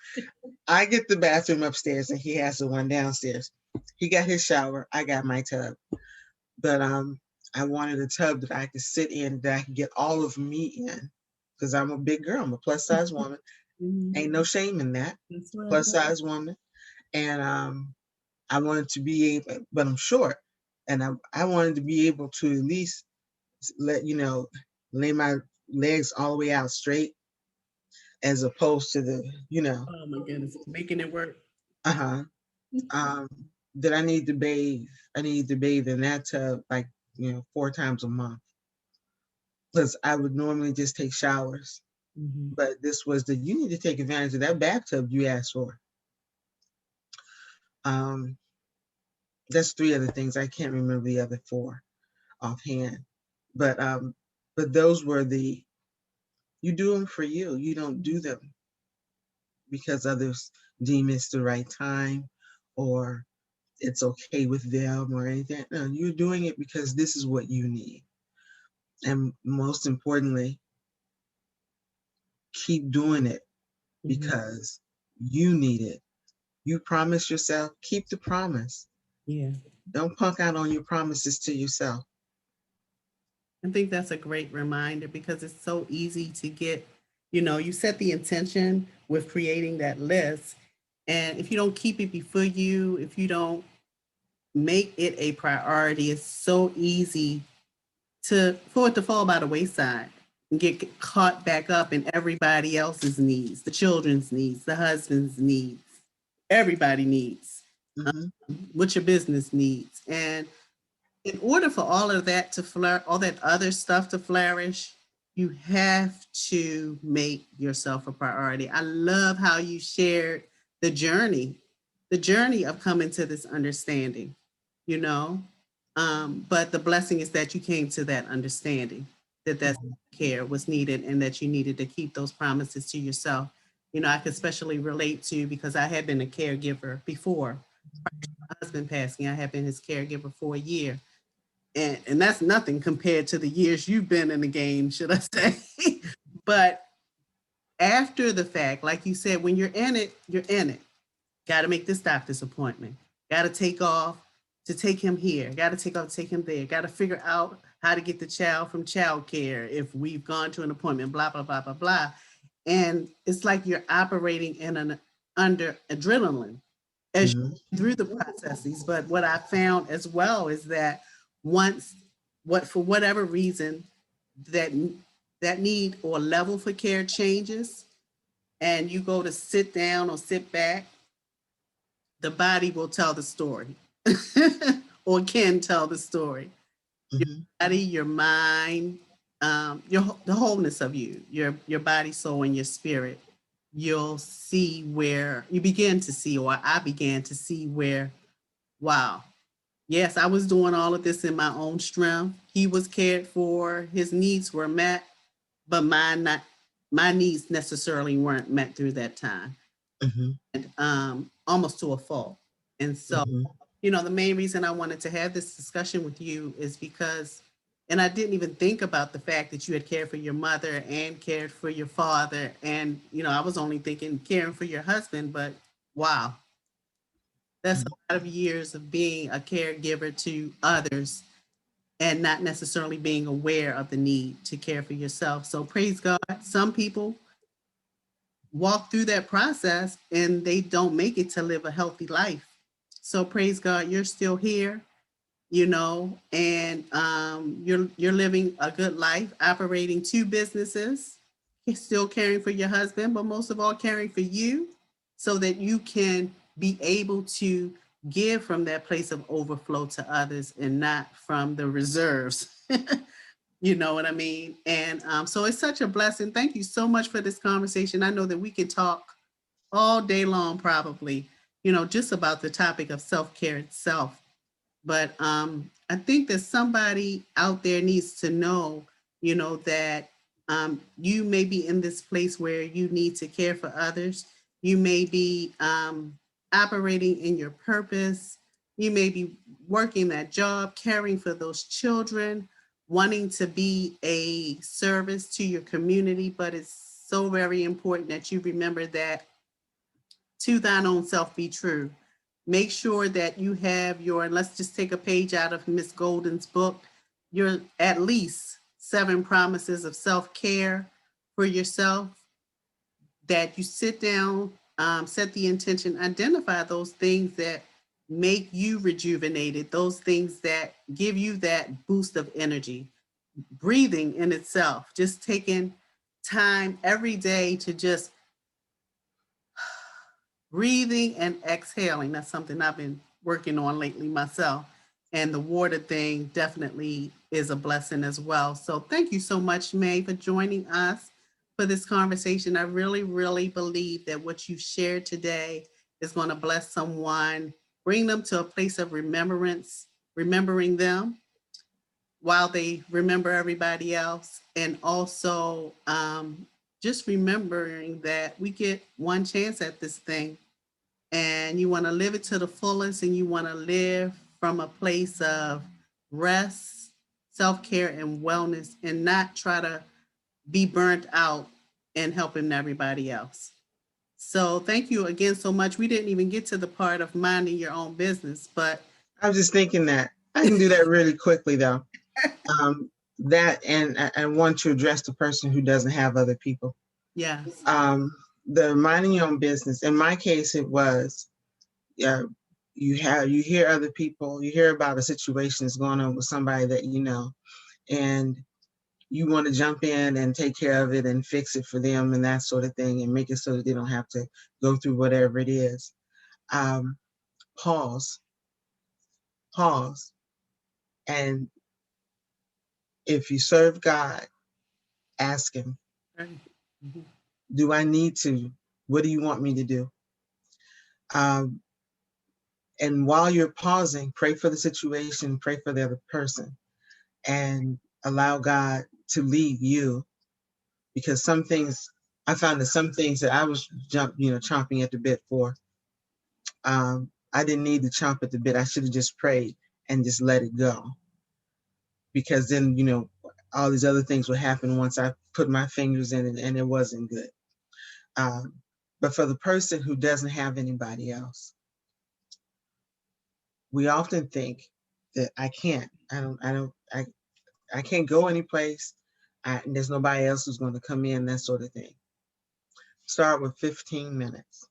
I get the bathroom upstairs and he has the one downstairs. He got his shower. I got my tub. But I wanted a tub that I could sit in, that I could get all of me in. Because I'm a big girl. I'm a plus size woman. Ain't no shame in that. That's right. Plus size woman. And I wanted to be able, but I'm short. And I wanted to be able to at least lay my legs all the way out straight, as opposed to Oh my goodness, making it work. uh-huh. Um, that I need to bathe. I need to bathe in that tub like 4 times a month, because I would normally just take showers. But this was you need to take advantage of that bathtub you asked for. Um, that's 3 other things. I can't remember the other 4 offhand. But those were you do them for you. You don't do them because others deem it's the right time or it's okay with them or anything. No, you're doing it because this is what you need. And most importantly, keep doing it because you need it. You promise yourself, keep the promise. Yeah. Don't punk out on your promises to yourself. I think that's a great reminder because it's so easy to get, you set the intention with creating that list. And if you don't keep it before you, if you don't make it a priority, it's so easy for it to fall by the wayside and get caught back up in everybody else's needs, the children's needs, the husband's needs, everybody needs, Mm-hmm. what your business needs. And in order for all of that to all that other stuff to flourish, you have to make yourself a priority. I love how you shared the journey, the journey of coming to this understanding, you know. But the blessing is that you came to that understanding that care was needed and that you needed to keep those promises to yourself. I could especially relate to because I had been a caregiver before my husband passing. I had been his caregiver for a year and that's nothing compared to the years you've been in the game, should I say? But after the fact, like you said, when you're in it, you're in it. Got to make this doctor's appointment. Got to take off to take him here. Got to take off to take him there. Got to figure out how to get the child from childcare if we've gone to an appointment. Blah blah blah blah blah. And it's like you're operating in under adrenaline as Mhm. you through the processes. But what I found as well is that once what for whatever reason that that need or level for care changes and you go to sit down or sit back, the body will tell the story or can tell the story. Your Mhm. body, your mind, the wholeness of you, your body, soul, and your spirit. You'll see where you begin to see, or I began to see where, wow, yes, I was doing all of this in my own strength. He was cared for, his needs were met, but my needs necessarily weren't met through that time. Mhm. And almost to a fault. And so, Mhm. the main reason I wanted to have this discussion with you is because, and I didn't even think about the fact that you had cared for your mother and cared for your father. And, I was only thinking caring for your husband, but wow, that's Mhm. a lot of years of being a caregiver to others and not necessarily being aware of the need to care for yourself. So praise God. Some people walk through that process and they don't make it to live a healthy life. So praise God, you're still here, and you're living a good life, operating two businesses, still caring for your husband, but most of all caring for you so that you can be able to give from that place of overflow to others and not from the reserves. You know what I mean? And so it's such a blessing. Thank you so much for this conversation. I know that we could talk all day long, probably, just about the topic of self care itself. But I think that somebody out there needs to know, that you may be in this place where you need to care for others. You may be operating in your purpose. You may be working that job, caring for those children, wanting to be a service to your community. But it's so very important that you remember that to thine own self be true. Make sure that you have your, and let's just take a page out of Miss Golden's book, your at least 7 promises of self care for yourself, that you sit down, set the intention, identify those things that make you rejuvenated, those things that give you that boost of energy. Breathing in itself, just taking time every day to just breathing and exhaling. That's something I've been working on lately myself. And the water thing definitely is a blessing as well. So thank you so much, May, for joining us for this conversation. I really, really believe that what you shared today is going to bless someone, bring them to a place of remembrance, remembering them while they remember everybody else. And also just remembering that we get one chance at this thing and you want to live it to the fullest and you want to live from a place of rest, self-care and wellness and not try to be burnt out and helping everybody else. So thank you again so much. We didn't even get to the part of minding your own business, but I was just thinking that I can do that really quickly though. That and I want to address the person who doesn't have other people. yes. The minding your own business. In my case, it was you hear other people, you hear about a situation that's going on with somebody that you know, and you want to jump in and take care of it and fix it for them and that sort of thing and make it so that they don't have to go through whatever it is. Um, pause, pause, and if you serve God, ask Him, Right. Mhm. do I need to? What do you want me to do? Um, and while you're pausing, pray for the situation, pray for the other person, and allow God to lead you. Because some things, I found that some things that I was chomping at the bit for, I didn't need to chomp at the bit. I should have just prayed and just let it go. Because then, all these other things would happen once I put my fingers in it, and it wasn't good. Um, but for the person who doesn't have anybody else, we often think that I can't go anyplace. There's nobody else who's going to come in, that sort of thing. Start with 15 minutes.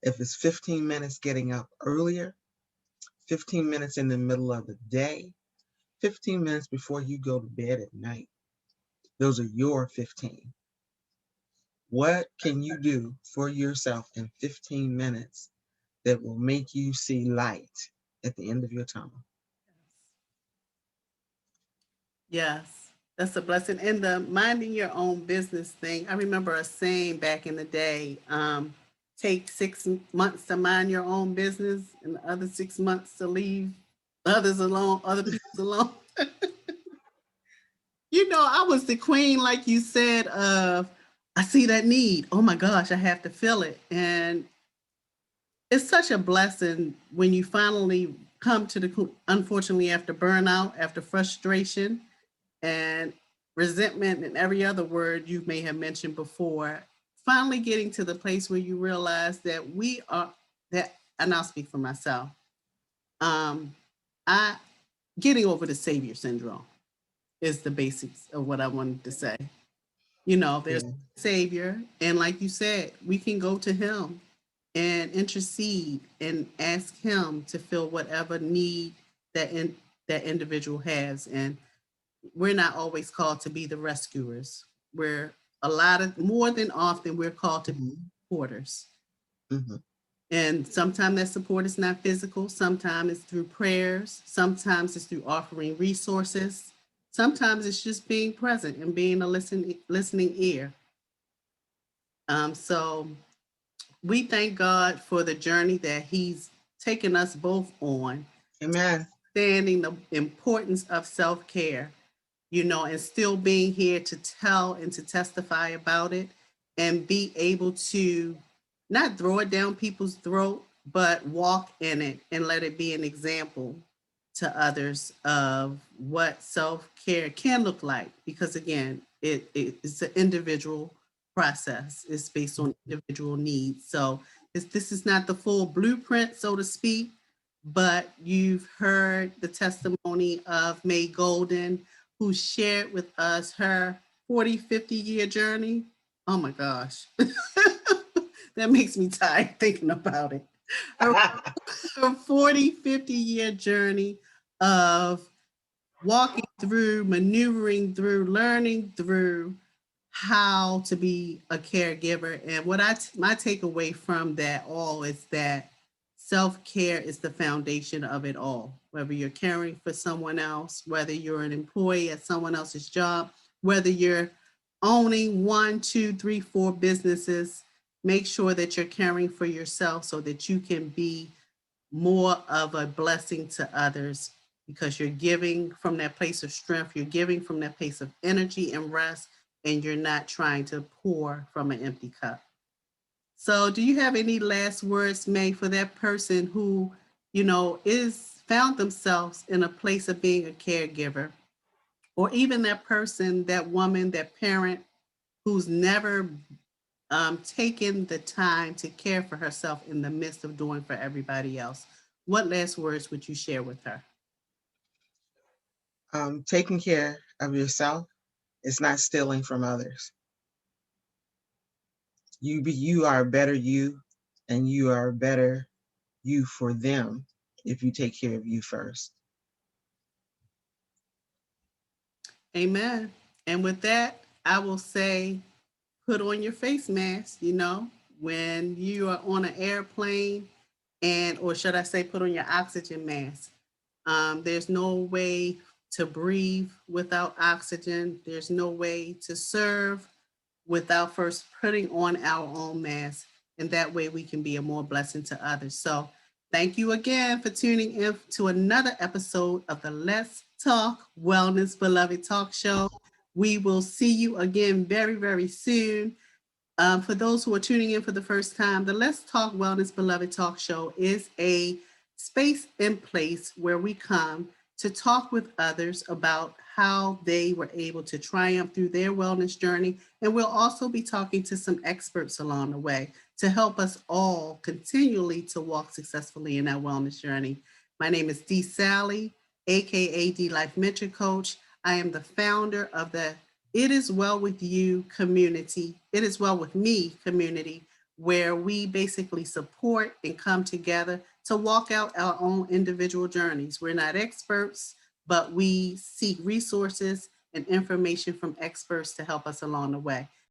If it's 15 minutes getting up earlier, 15 minutes in the middle of the day, 15 minutes before you go to bed at night, those are your 15. What can you do for yourself in 15 minutes that will make you see light at the end of your tunnel? Yes, that's a blessing. And the minding your own business thing, I remember a saying back in the day, take 6 months to mind your own business and the other 6 months to leave others alone, other people alone. I was the queen, like you said, of I see that need. Oh my gosh, I have to fill it. And it's such a blessing when you finally come to unfortunately, after burnout, after frustration, and resentment and every other word you may have mentioned before, finally getting to the place where you realize that and I'll speak for myself, um, I getting over the savior syndrome is the basics of what I wanted to say. There's Yeah. a savior, and like you said, we can go to him and intercede and ask him to fill whatever need that individual has. And we're not always called to be the rescuers. We're more than often we're called to be Hmm. supporters. Hmm. And sometimes that support is not physical. Sometimes it's through prayers. Sometimes it's through offering resources. Sometimes it's just being present and being a listening ear. So we thank God for the journey that He's taken us both on, Amen. understanding the importance of self care, and still being here to tell and to testify about it and be able to not throw it down people's throat, but walk in it and let it be an example to others of what self-care can look like. Because again, it's an individual process. It's based on individual needs. So this is not the full blueprint, so to speak, but you've heard the testimony of May Golden, who shared with us her 40, 50-year journey. Oh my gosh. That makes me tired thinking about it. Her, her 40, 50-year journey of walking through, maneuvering through, learning through how to be a caregiver. And my takeaway from that all is that self-care is the foundation of it all. Whether you're caring for someone else, whether you're an employee at someone else's job, whether you're owning one, two, three, four businesses, make sure that you're caring for yourself so that you can be more of a blessing to others, because you're giving from that place of strength, you're giving from that place of energy and rest, and you're not trying to pour from an empty cup. So, do you have any last words, May, for that person who, is found themselves in a place of being a caregiver, or even that person, that woman, that parent who's never taken the time to care for herself in the midst of doing for everybody else? What last words would you share with her? Taking care of yourself is not stealing from others. You are a better you, and you are a better you for them if you take care of you first. Amen. And with that, I will say, put on your face mask, when you are on an airplane, or should I say, put on your oxygen mask. There's no way to breathe without oxygen. There's no way to serve without first putting on our own mask. And that way we can be a more blessing to others. So thank you again for tuning in to another episode of the Let's Talk Wellness Beloved Talk Show. We will see you again very, very soon. For those who are tuning in for the first time, the Let's Talk Wellness Beloved Talk Show is a space and place where we come to talk with others about how they were able to triumph through their wellness journey. And we'll also be talking to some experts along the way to help us all continually to walk successfully in our wellness journey. My name is D. Salley, aka D Life Mentor Coach. I am the founder of the It Is Well With You community. It Is Well With Me community, where we basically support and come together to walk out our own individual journeys. We're not experts, but we seek resources and information from experts to help us along the way.